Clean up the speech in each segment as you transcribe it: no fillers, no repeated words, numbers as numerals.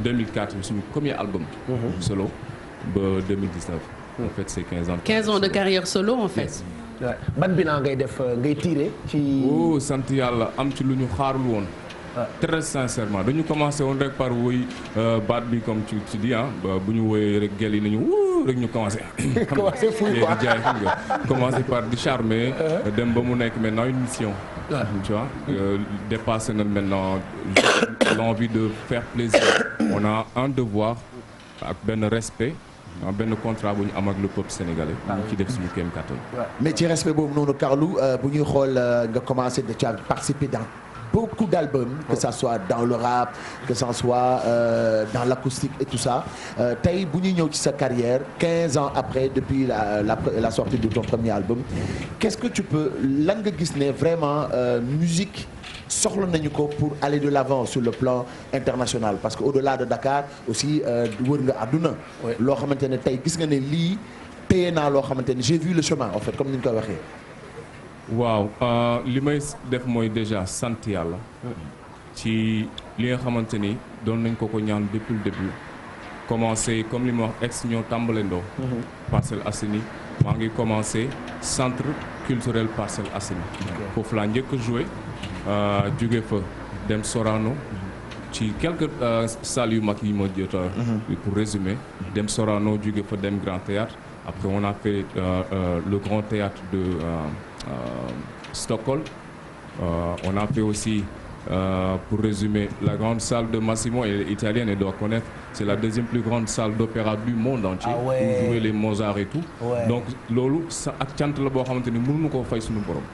2004 suñu premier album. solo ba 2019. en fait c'est 15 ans. 15 ans de carrière solo en fait. ban bilan ngay def ngay tiré ci. oh sant yàlla am ci lu ñu xaarul woon. très sincèrement dañu commencé woon rek par woy baat bi comme tu dis ah bu ñu woyee rek gel yi nañu rek ñu commencé. commencé fuy quoi di jaay xam nga commencé par di charmer. dem ba mu nekk maintenant une mission. tu vois dépassé na maintenant l'envie de faire plaisir. on a un devoir ak benn respect. benn contrat bu ñu am ak le peuple sénégalais. ñu ci def suñu kéem kattan. mais ci respect boobu noonu Carlou bu ñuy xool nga commencé de ci participer dans beaucoup d'albums que ça soit dans le rap que ça soit dans l'acoustique et tout ça tey bu ñuy ñëw ci sa carrière 15 ans après depuis la sortie de ton premier album qu'est-ce que tu peux lan nga gis ne vraiment musique soxla nañu ko pour aller de l'avant sur le plan international parce que au-delà de Dakar aussi wër nga àdduna loo xamante ne tey gis nga ne lii téye naa loo xamante ne j'ai vu le chemin en fait comme ni ñu koy waxee. waaw li may def mooy déjà sant yàlla ci li nga xamante ni doon nañ ko ñaan depuis le début commencé comme li ma wax ex ñoo tàmbalandoo. Parcelles Assainies maa ngi commencé centre culturel Parcelles Assainies. foofu laa njëkk a joué jóge fa dem Sorano ci quelques salles yu mag yi ma jot pour résumer dem Sorano jóge fa dem Grand Théâtre après on a fait le Grand Théâtre de Stockholm. On a fait aussi, pour résumer, la grande salle de Massimo, elle est italienne, elle doit connaître. C'est la deuxième plus grande salle d'opéra du monde entier. Ah ouais. Où jouer les Mozart et tout. Ouais. Donc loolu sa ak cant la boo xamante ni mënuñu koo fay suñu borom.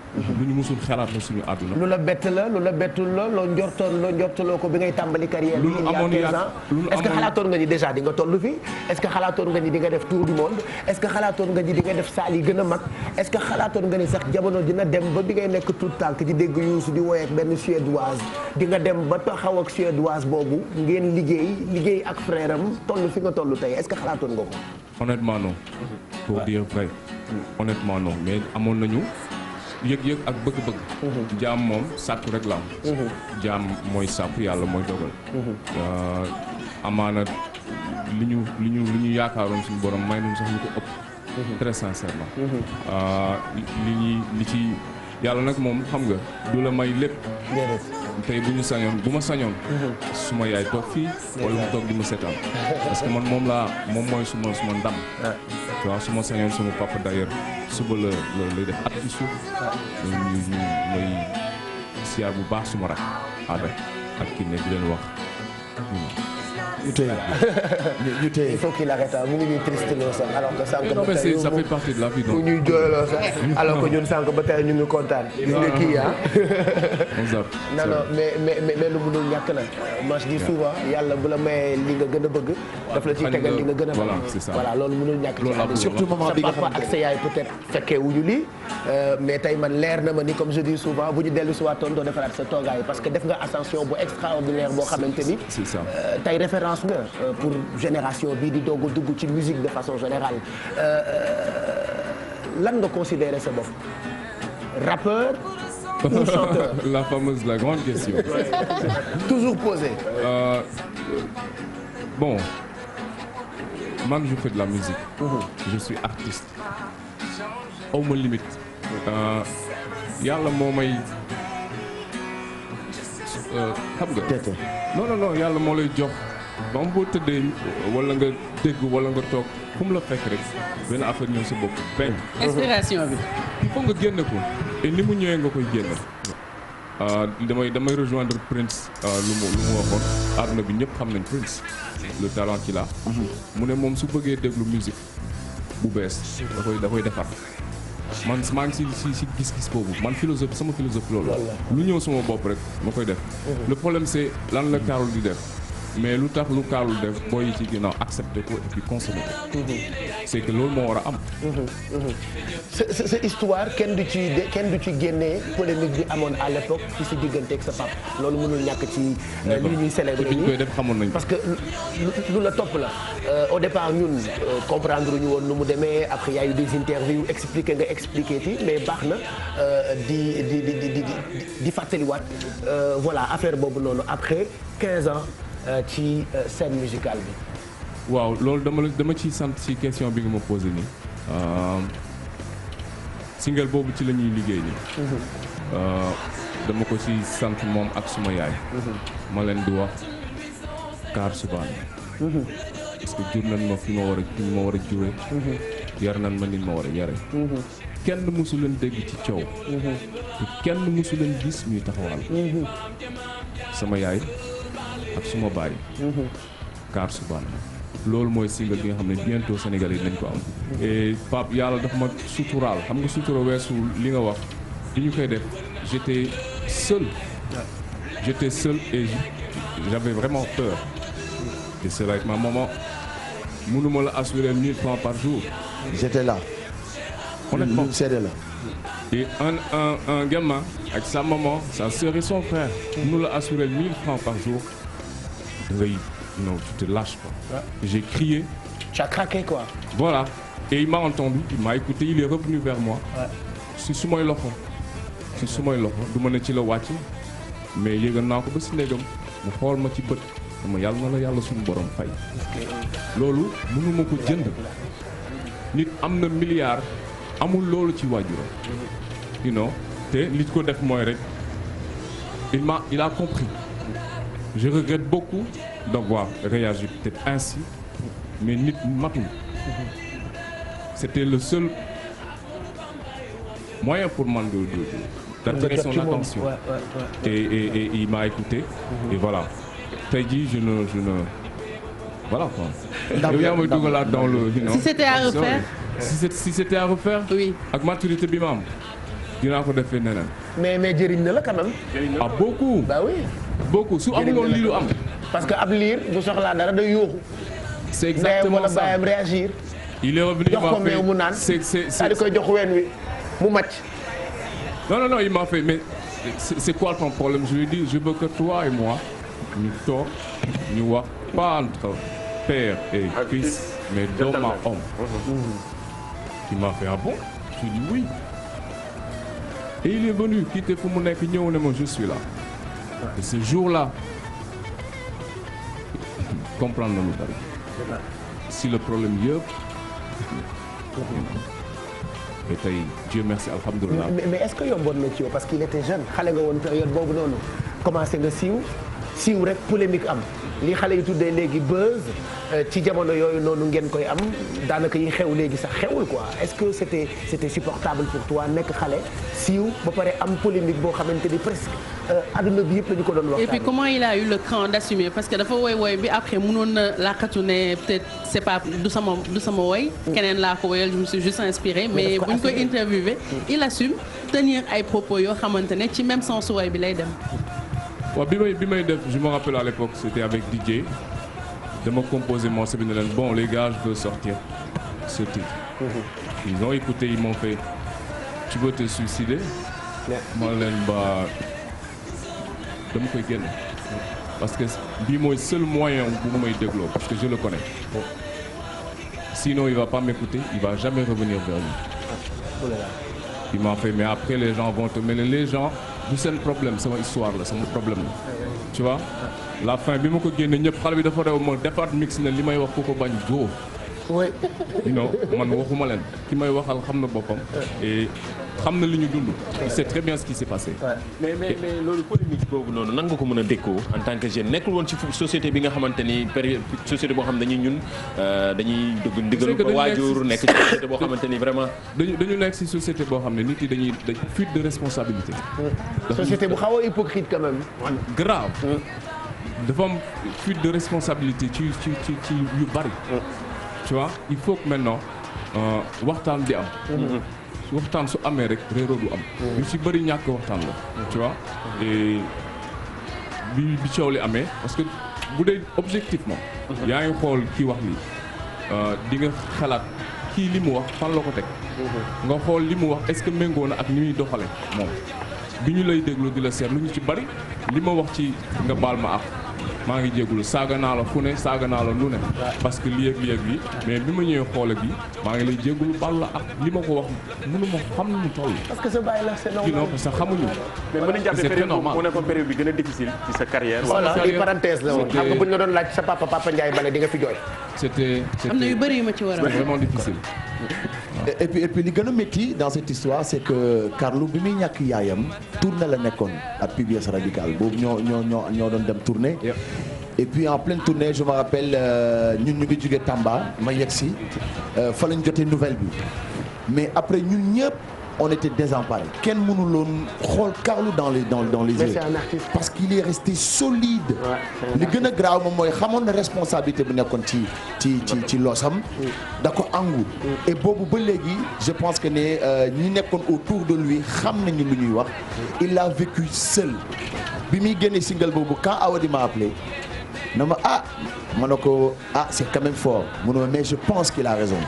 lu ñu musul xalaat la suñu àdduna. lu la bett la lu la bettul la loo njortuloo ko bi ngay tàmbali carrière bi. lu amoon est-ce que xalaatoon nga ni déjà di nga toll fii est-ce que xalaatoon nga ni di nga def tour du monde est-ce que xalaatoon nga ni di nga def salle yi gën a mag est-ce que xalaatoon nga ni sax jamono dina dem ba bi ngay nekk tout tànk di dégg Youssou di woy ak benn suédoise di nga dem ba taxaw ak suédoise boobu ngeen liggéey ak frère am toll fi nga toll tey est-ce que xalaatoon nga ko. honnêtement non. pour dire vrai. honnêtement non mais amoon nañu yëg-yëg ak bëgg-bëgg. jaam moom sàkku rek la am. jaam mooy sàkku yàlla mooy dogal. amaana li ñu yaakaaroon suñu borom may nañu sax ñu ko ëpp. très sincèrement. li ci yàlla nag moom xam nga du la may lépp. tey bu ma sañoon. suma yaay toog fii wala mu toog di ma seetaan parce que man moom mooy suma ndam. waaw su ma sañoon suma papa d'ailleurs suba la lay def at bi suuf. ñu may siyaar bu baax suma rak aada ak kii ne di leen wax. ñu téye il faut qu'il arrête mu ngi ñuy triste loo sax alors que sànq ba tey ça fait partie de la vie donc mu ñuy jooyloo sax alors que ñun sànq ba tey ñu ngi kontaan gis nga kii non mais lu mënul ñàkk na moi je dis souvent yàlla bu la mayee li nga gën a bëgg daf la ciy tegal li nga gën a bëgg voilà loolu mënul ñàkk ci surtout moment bi nga xam ak sa yaay peut-être fekkee wuñu lii mais tey man leer na ma ni comme je dis souvent bu ñu dellu si waatoon doo defaraat sa toogaay parce que def nga ascension bu extraordinaire boo xamante ni tey référence nga pour génération bii di doog a dugg ci musique de façon générale lan nga considérer sa bopp rappeur ou chanteur? la grande question. toujours posée. Bon man je fais de la musique. Je suis artiste. aw ma limite. yàlla moo may xam nga. non yàlla moo lay jox. ba boo tëddee wala nga dégg wala nga toog fu mu la fekk rek benn affaire ñëw sa bopp benn. inspiration bi. il faut nga génne ko et ni mu ñëwee nga koy génne. damay rejoindre Prince lu mu waxoon àdduna bi ñëpp xam nañ Prince le talent qu'il a. mu ne moom su bëggee déglu musique bu bees da koy defar. man maa ngi si gis-gis boobu man sama philosophie loolu. lu ñëw sama bopp rek ma koy def. le problème c'est lan la Carlou di def. mais lu tax lu Carlou def booy yi ci ginnaaw accepter ko et puis consommer ko. c'est que loolu moo war a am. sa histoire kenn du ci génnee polémique bi amoon à l'époque ci si diggante ak sa papa loolu mënul ñàkk ci. li ñuy célébrer ñu koy def xamoon nañ parce que lu la topp la au départ ñun comprendre ñu woon nu mu demee après y a eu des interviews expliqué ti mais baax na di fàttaliwaat voilà affaire boobu noonu après 15 ans. ci scène musicale bi. waaw loolu dama ciy sant ci question bi nga ma posé nii single boobu ci la ñuy liggéey nii. dama ko ci sant moom ak suma yaay. ma leen di wax kaar subaan. parce que jur nañ ma fi ma war a jure. yar nañ ma nit ma war a yare. kenn mësu leen dégg ci coow. te kenn mësu leen gis ñuy taxawal. sama yaay ak suma baay. kaar subaan. loolu mooy single bi nga xam ne bientôt Sénégal yi nañ ko am. et Pape yàlla dafa ma suturaal xam nga sutura weesu li nga wax bi ñu koy def j'étais seul et j'avais vraiment peur. et c'est avec ma maman mënuma la assurer 1000 francs par jour. j'étais là. honnêtement seede la. et un gamin avec sa maman sa sœur et son frère mënu la assurer 1000 francs par jour da ngay non tu te lâches pas. Ouais. J'ai crié. Tu as craqué quoi. Voilà. Et il m'a entendu, il m'a écouté, il est revenu vers moi. Ouais. Si su may loxo du ma ne ci la wàcc mais yëgal naa ko ba si néegam mu xool ma ci bët dama yàlla na la yàlla suñu borom fay. loolu mënuma ko jënd. nit am na milliard amul loolu ci waajuram. you know te li ko def mooy rek il a compris. Je regrette beaucoup d'avoir réagi peut-être ainsi, mais nit matul. C'était le seul moyen pour moi d'attirer son attention. Et il m'a écouté. Et voilà. Tey jii je ne voilà quoi. Dans le, you know, si c'était à refaire. Si c'était à refaire. Oui. Ak maturité bi ma am dinaa ko defee neneen. mais jëriñ na la quand même. Ah beaucoup. Bah oui. beaucoup su amuloon lii lu am. parce que ab liir bu soxlaa dara day yuuxu. c'est exactement ça baayam réagir. il est revenu jox ko meew mu naan daal di koy jox ween wi mu màcc. non il m'a fait mais c'est quoi ton problème je lui ai dit je veux que toi et moi ñu toog ñu wax pas entre père et fils mais d'homme à homme. il m'a fait ah bon je lui ai dit oui. et il est venu quitter fu mu nekk ñëw ne ma je suis là. et ce jour-là comprendre na lu bari. si le problème yëpp. et tey Dieu merci alhamdulilah. mais est-ce que yomboon na ci yow parce qu'il était jeune xale nga woon période boobu noonu commencé nga siiw rek polémique am li xale yi tuddee léegi buzz ci jamono yooyu noonu ngeen koy am daanaka yi xew léegi sax xewul quoi est-ce que c'était supportable pour toi nekk xale siiw ba pare am polémique boo xamante ni presque adduna bi yëpp la ñu ko doon waxtaan. et puis comment il a eu le cran d'assumer parce que dafa woy bi après mënoon na laqatu ne peut-être c'est pas du sama woy. keneen laa ko woyal je me suis juste inspiré mais bu ñu koy interviewé il assume tenir ay propos yoo xamante ne ci même sens woy bi lay dem. waaw bi may def je me rappelle à l'époque c'était avec DJ dama composé morceau bi ne leen bon les gars je veux sortir ce titre. ils ont écouté ils m'ont fait tu veux te suicider. ma leen ba dama koy génn parce que bii mooy seul moyen bu may dégloo parce que je le connais. sinon il va pas m'écouter il va jamais revenir vers lui. il m'a fait mais après les gens vont te mêler les gens. du seen problème sama histoire la sama problème la tu vois la fin bi ma ko génne ñëpp xale bi dafa rew ma defaat mix na li may wax ku ko bañ góo you know man waxuma leen ki may waxal xam na boppam et xam na li ñu dund il sait très bien ce qui s'est passé. mais loolu polémique boobu noonu nan nga ko mën a dékkoo en tant que jeune nekkul woon ci société bi nga xamante ni période société boo xam dañuy ñun dañuy ndigalu ko waajur nekk ci société boo xamante ni vraiment. dañu nekk ci société boo xam ne nit yi dañuy fuite de responsabilité. société bu xaw a hypocrite quand même. grave. dafa am fuite de responsabilité ci yu bari. tu vois il faut que maintenant waxtaan di am. waxtaan su amee rek réeroo du am. ñu ci bëri ñàkk waxtaan la. tu vois et bi coow li amee parce que bu dee objectivement. yaa ngi xool kii wax lii di nga xalaat kii li mu wax fan la ko teg. nga xool li mu wax est-ce que méngoo na ak ni muy doxale moom bi ñu lay déglu di la seet lu ñu ci bëri li ma wax ci nga baal ma ak maa ngi jégalu saaga naa la fu ne saaga naa la lu ne parce que lii ak lii ak lii mais bi ma ñëwee xoole gi maa ngi lay jégalu bal la ak li ma ko wax mënu ma xam nu mu toll. parce que sa baay la c'est normal. non parce que xamuñu. mais mën nañu jàppee période mu nekkoon période bi gën a difficile ci sa carrière. voilà li parenthèse la woon xam nga bu ñu la doon laaj sa papa Ndiaye Bale di nga fi jooy. c'était am na yu bëri yu ma ci war a vraiment difficile. et puis li gën a métti dans cette histoire c'est que Carlou bi muy ñàkk yaayam tournée la nekkoon ak PBS Radical boobu ñoo doon dem tournée. Et puis en pleine tournée je me rappelle ñun ñu ngi jóge Tamba ma yegg si fa lañ jotee nouvelle bi mais après ñun ñëpp on était désemparés kenn mënuloon xool Carlou dans les yeux parce qu'il est resté solide. li gën a graaw moom mooy xamoon na responsabilité bu nekkoon ci loosam da ko angu et boobu ba léegi je pense que ne ñi nekkoon autour de lui xam nañu lu ñuy wax il a vécu seul bi muy génne single boobu quand Awadi m'a appelé na ma ne ko c'est quand même fort mu ne mais je pense qu'il a raison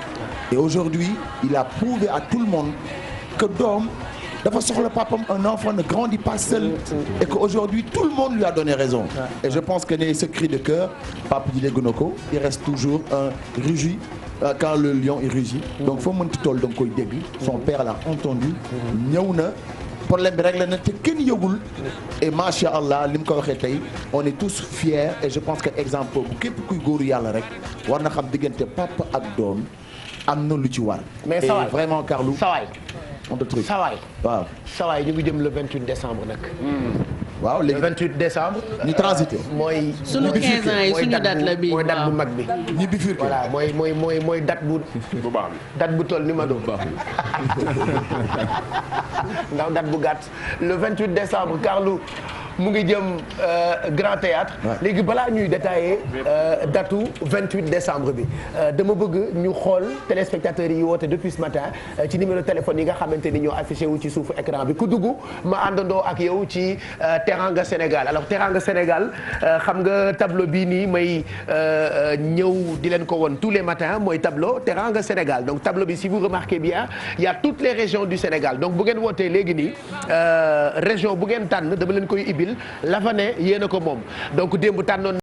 et aujourd'hui il a prouvé à tout le monde que doom dafa soxla papam un enfant ne grandit pas seul et que aujourd'hui tout le monde lui a donné raison et je pense que ne ce cri de cœur papa ji dégg na ko il reste toujours un rugi quand le lion il rugit donc foo mënti toll da nga koy dégg son père l'a entendu ñëw na problème bi réglé na te kenn yëgul et macha allah li mu ko waxee tey on est tous fiers et je pense que exemple bu képp kuy góoru yàlla rek war na xam diggante papa ak doom am na lu ci war. mais sawaay vraiment Carlou. sawaay on te truc sawaay. waaw sawaay ñu ngi jëm le 28 décembre nag. waaw léegi le 28 décembre. ñu transité. mooy. sunu 15 ans yi suñu date la bii mooy date bu mag bi. ñi bifurqué. voilà mooy date bu. bu baax bi date bu toll ni ma doon. ndax date bu gàtt le 28 décembre Carlou mu ngi jëm Grand Théâtre léegi balaa ñuy détailler datu 28 décembre bi dama bëgg ñu xool téléspectateurs yi woote depuis ce matin ci numéro téléphone yi nga xamante ni ñoo affiché wu ci suufu écran bi ku dugg ma àndandoo ak yow ci Teranga Sénégal alors Teranga Sénégal xam nga tableau bii nii may ñëw di leen ko won tous les matins mooy tableau Teranga Sénégal donc tableau bi si vous remarquez bien il y a toutes les régions du Sénégal donc bu ngeen wootee léegi nii région bu ngeen tànn dama leen koy ibil la fa ne yéen a ko moom donc démb tànnoon